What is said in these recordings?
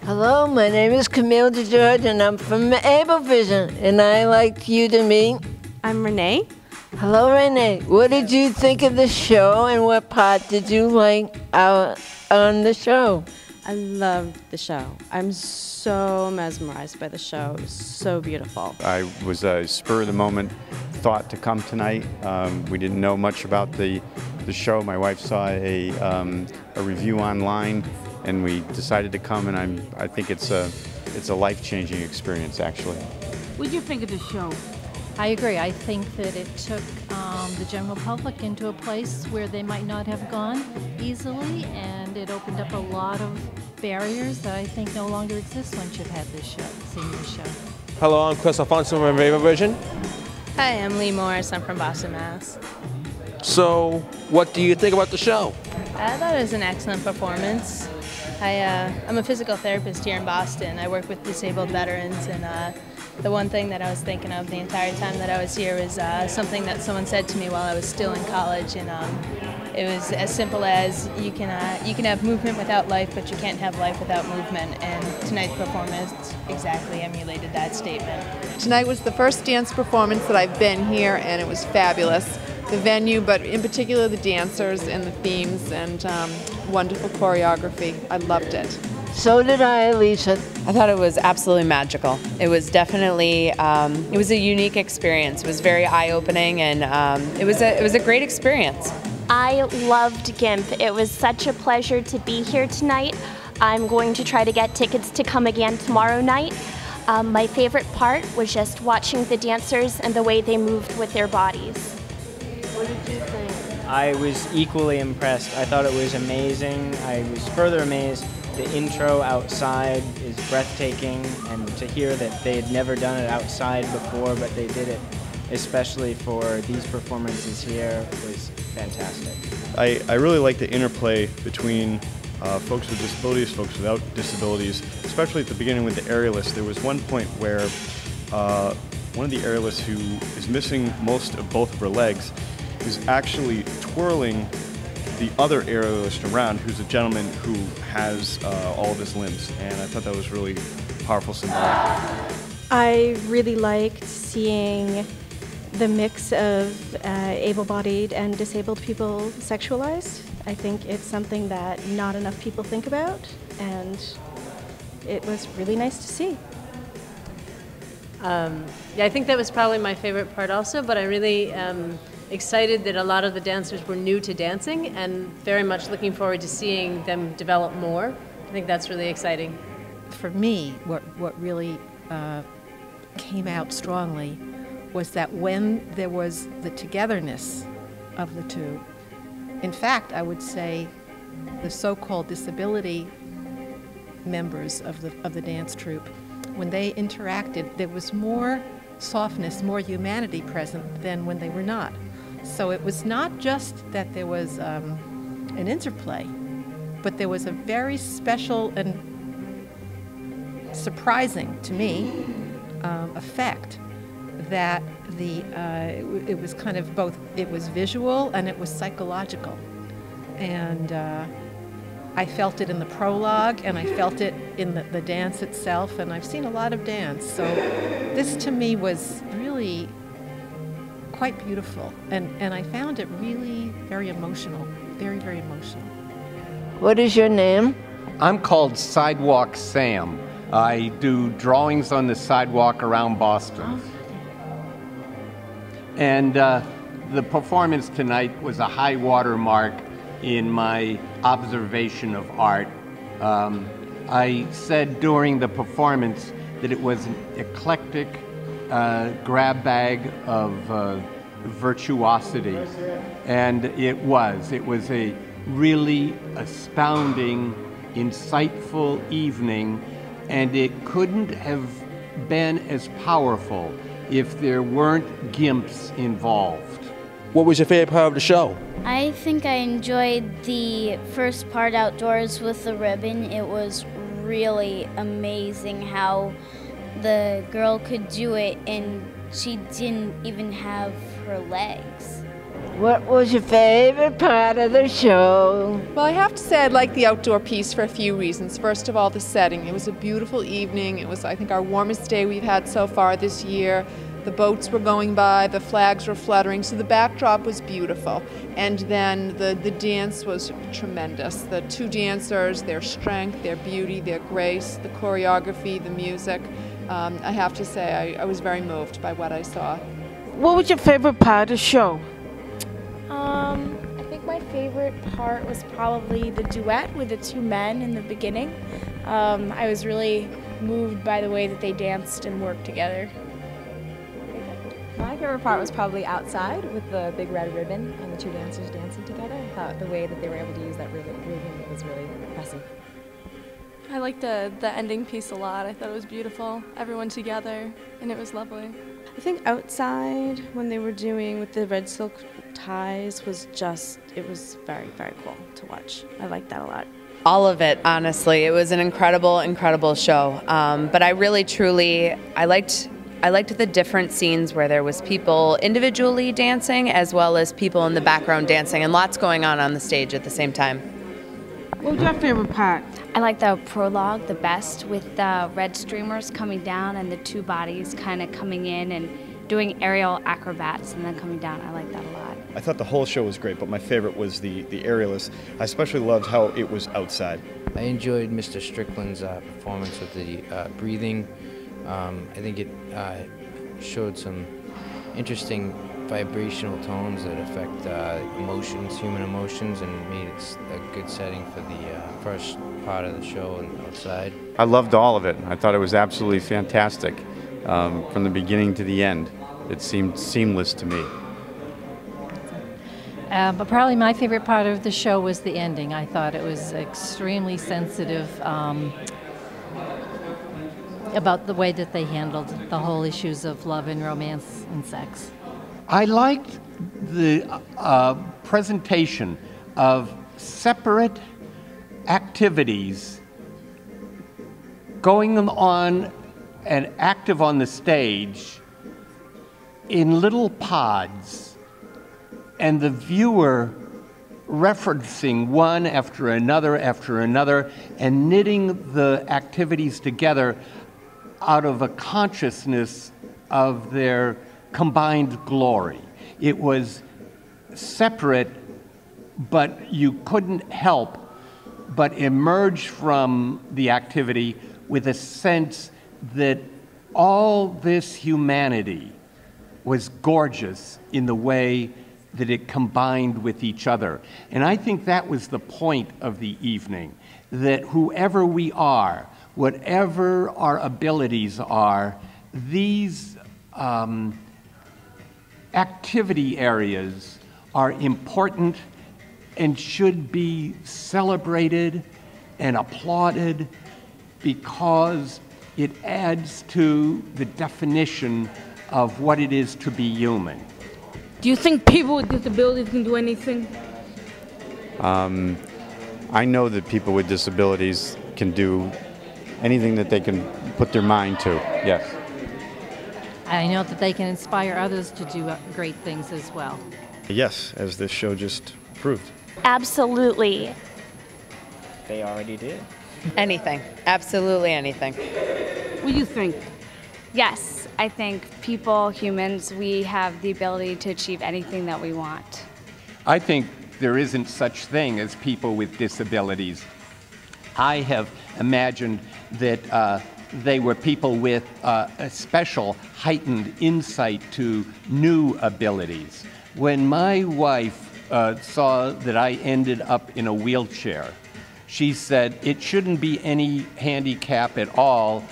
Hello, my name is Camille DeGeorge, and I'm from Ablevision, and I'd like you to meet. I'm Renee. Hello, Renee. What did you think of the show, and what part did you like out on the show? I loved the show. I'm so mesmerized by the show. It was so beautiful. I was a spur-of-the-moment thought to come tonight. We didn't know much about the show. My wife saw a review online, and we decided to come. And I think it's a life-changing experience, actually. What did you think of the show? I agree. I think that it took the general public into a place where they might not have gone easily, and it opened up a lot of barriers that I think no longer exist once you've had this show, seen this show. Hello, I'm Chris Alfonso from Ablevision. Hi, I'm Lee Morris. I'm from Boston, Mass. So, what do you think about the show? I thought it was an excellent performance. I'm a physical therapist here in Boston. I work with disabled veterans, and the one thing that I was thinking of the entire time that I was here was something that someone said to me while I was still in college, and it was as simple as you can have movement without life, but you can't have life without movement. And tonight's performance exactly emulated that statement. Tonight was the first dance performance that I've been here, and it was fabulous. The venue, but in particular the dancers and the themes, and wonderful choreography. I loved it. So did I, Alicia. I thought it was absolutely magical. It was definitely, it was a unique experience. It was very eye-opening, and it was a great experience. I loved GIMP. It was such a pleasure to be here tonight. I'm going to try to get tickets to come again tomorrow night. My favorite part was just watching the dancers and the way they moved with their bodies. What did you think? I was equally impressed. I thought it was amazing. I was further amazed. The intro outside is breathtaking, and to hear that they had never done it outside before, but they did it especially for these performances here, was fantastic. I really like the interplay between folks with disabilities, folks without disabilities, especially at the beginning with the aerialists. There was one point where one of the aerialists, who is missing most of both of her legs, is actually twirling the other aerialist around, who's a gentleman who has all of his limbs, and I thought that was really powerful symbolic. I really liked seeing the mix of able-bodied and disabled people sexualized. I think it's something that not enough people think about, and it was really nice to see. Yeah, I think that was probably my favorite part also, but I really excited that a lot of the dancers were new to dancing, and very much looking forward to seeing them develop more. I think that's really exciting. For me, what really came out strongly was that when there was the togetherness of the two, in fact, I would say the so-called disability members of the dance troupe, when they interacted, there was more softness, more humanity present than when they were not. So it was not just that there was an interplay, but there was a very special and surprising, to me, effect that it was kind of both, it was visual and it was psychological. And I felt it in the prologue, and I felt it in the dance itself, and I've seen a lot of dance, so this to me was really quite beautiful, and I found it really very emotional, very, very emotional. What is your name? I'm called Sidewalk Sam. I do drawings on the sidewalk around Boston. And the performance tonight was a high water mark in my observation of art. I said during the performance that it was an eclectic grab bag of virtuosity, and it was a really astounding, insightful evening, and it couldn't have been as powerful if there weren't GIMPs involved. What was your favorite part of the show? I think I enjoyed the first part outdoors with the ribbon. It was really amazing how the girl could do it, and she didn't even have her legs. What was your favorite part of the show? Well, I have to say I like the outdoor piece for a few reasons. First of all, the setting. It was a beautiful evening. It was, I think, our warmest day we've had so far this year. The boats were going by, the flags were fluttering, so the backdrop was beautiful. And then the dance was tremendous. The two dancers, their strength, their beauty, their grace, the choreography, the music. I have to say I was very moved by what I saw. What was your favorite part of the show? I think my favorite part was probably the duet with the two men in the beginning. I was really moved by the way that they danced and worked together. My favorite part was probably outside with the big red ribbon and the two dancers dancing together. I thought the way that they were able to use that ribbon was really impressive. I liked the ending piece a lot. I thought it was beautiful. Everyone together, and it was lovely. I think outside, when they were doing with the red silk ties, was just, it was very, very cool to watch. I liked that a lot. All of it, honestly. It was an incredible, incredible show. But I really, truly, I liked the different scenes where there was people individually dancing as well as people in the background dancing, and lots going on the stage at the same time. What was your favorite part? I like the prologue the best, with the red streamers coming down and the two bodies kind of coming in and doing aerial acrobats and then coming down. I like that a lot. I thought the whole show was great, but my favorite was the aerialist. I especially loved how it was outside. I enjoyed Mr. Strickland's performance with the breathing. I think it showed some interesting vibrational tones that affect emotions, human emotions, and made it a good setting for the first part of the show and outside. I loved all of it. I thought it was absolutely fantastic. From the beginning to the end. It seemed seamless to me. But probably my favorite part of the show was the ending. I thought it was extremely sensitive about the way that they handled the whole issues of love and romance and sex. I liked the presentation of separate activities going on and active on the stage in little pods, and the viewer referencing one after another, and knitting the activities together out of a consciousness of their combined glory. It was separate, but you couldn't help but emerge from the activity with a sense that all this humanity was gorgeous in the way that it combined with each other. And I think that was the point of the evening, that whoever we are, whatever our abilities are, these activity areas are important and should be celebrated and applauded because it adds to the definition of what it is to be human. Do you think people with disabilities can do anything? I know that people with disabilities can do anything that they can put their mind to, yes. I know that they can inspire others to do great things as well. Yes, as this show just proved. Absolutely. They already did. Anything. Absolutely anything. What do you think? Yes, I think people, humans, we have the ability to achieve anything that we want. I think there isn't such thing as people with disabilities. I have imagined that they were people with a special heightened insight to new abilities. When my wife saw that I ended up in a wheelchair, she said it shouldn't be any handicap at all,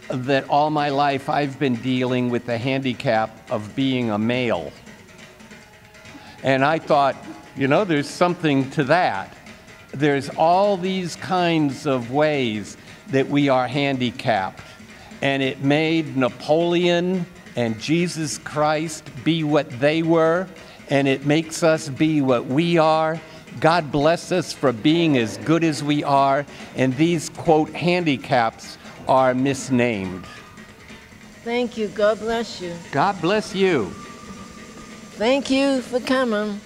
that all my life I've been dealing with the handicap of being a male. And I thought, you know, there's something to that. There's all these kinds of ways that we are handicapped. And it made Napoleon and Jesus Christ be what they were, and it makes us be what we are. God bless us for being as good as we are, and these, quote, handicaps are misnamed. Thank you. God bless you. God bless you. Thank you for coming.